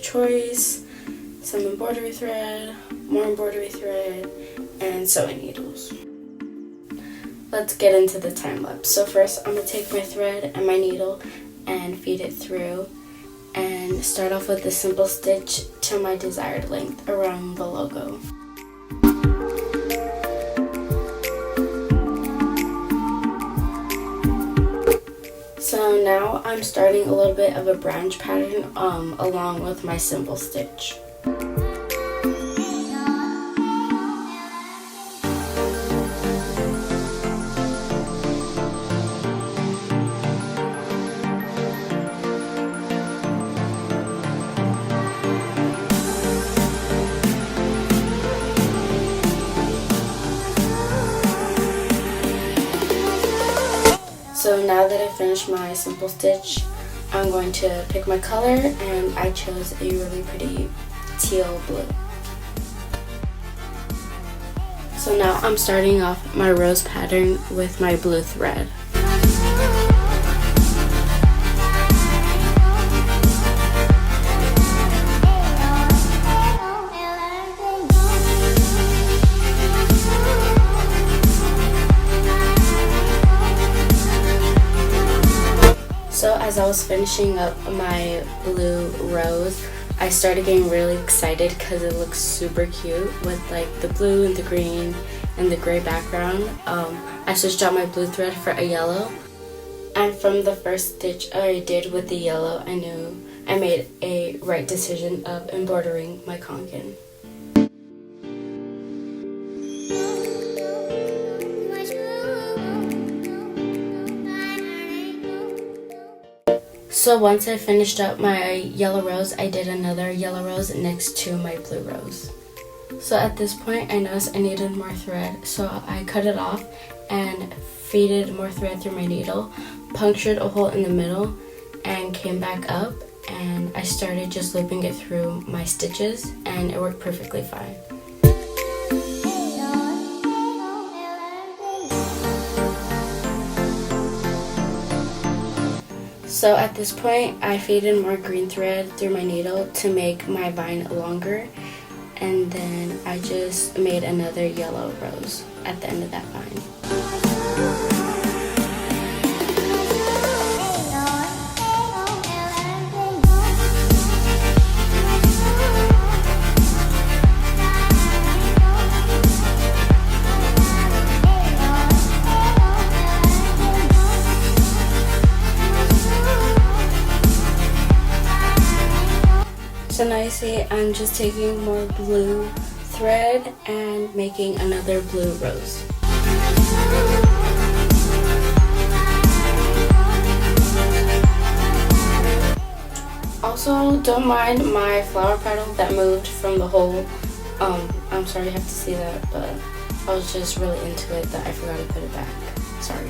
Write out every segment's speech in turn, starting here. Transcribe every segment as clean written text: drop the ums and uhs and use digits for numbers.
choice, some embroidery thread, more embroidery thread, and sewing needles. Let's get into the time lapse. So first I'm going to take my thread and my needle and feed it through and start off with a simple stitch to my desired length around the logo. So now I'm starting a little bit of a branch pattern along with my simple stitch. So now that I finished my simple stitch, I'm going to pick my color, and I chose a really pretty teal blue. So now I'm starting off my rose pattern with my blue thread. So as I was finishing up my blue rose, I started getting really excited because it looks super cute with like the blue and the green and the gray background. I switched out my blue thread for a yellow, and from the first stitch I did with the yellow, I knew I made a right decision of embroidering my kanken. So once I finished up my yellow rose, I did another yellow rose next to my blue rose. So at this point I noticed I needed more thread, so I cut it off and feeded more thread through my needle, punctured a hole in the middle, and came back up, and I started just looping it through my stitches, and it worked perfectly fine. So at this point, I feeded more green thread through my needle to make my vine longer, and then I just made another yellow rose at the end of that vine. So now you see I'm just taking more blue thread and making another blue rose. Also, don't mind my flower petal that moved from the hole. I'm sorry you have to see that, but I was just really into it that I forgot to put it back. Sorry.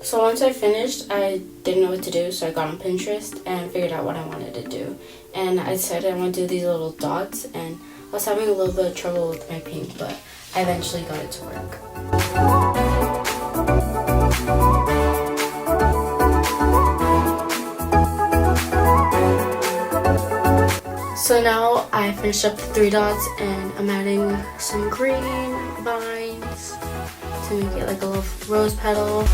So once I finished, I didn't know what to do, so I got on Pinterest and figured out what I wanted to do. And I decided I want to do these little dots, and I was having a little bit of trouble with my pink, but I eventually got it to work. So now I finished up the 3 dots, and I'm adding some green vines to make it like a little rose petal.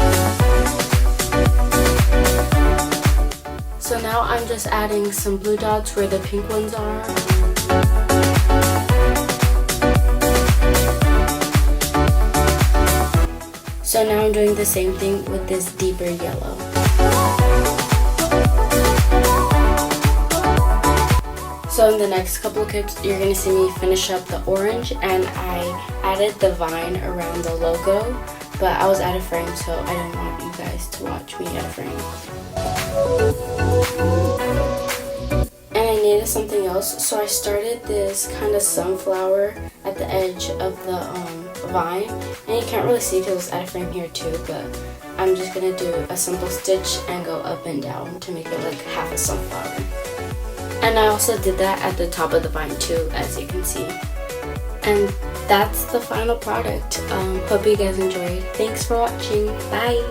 So now I'm just adding some blue dots where the pink ones are. So now I'm doing the same thing with this deeper yellow. So in the next couple of clips, you're going to see me finish up the orange, and I added the vine around the logo, but I was out of frame, so I didn't want you guys to watch me out of frame. And I needed something else, so I started this kind of sunflower at the edge of the vine, and you can't really see because it's out of frame here too, but I'm just going to do a simple stitch and go up and down to make it like half a sunflower. And I also did that at the top of the vine too, as you can see. And that's the final product. Hope you guys enjoyed. Thanks for watching. Bye.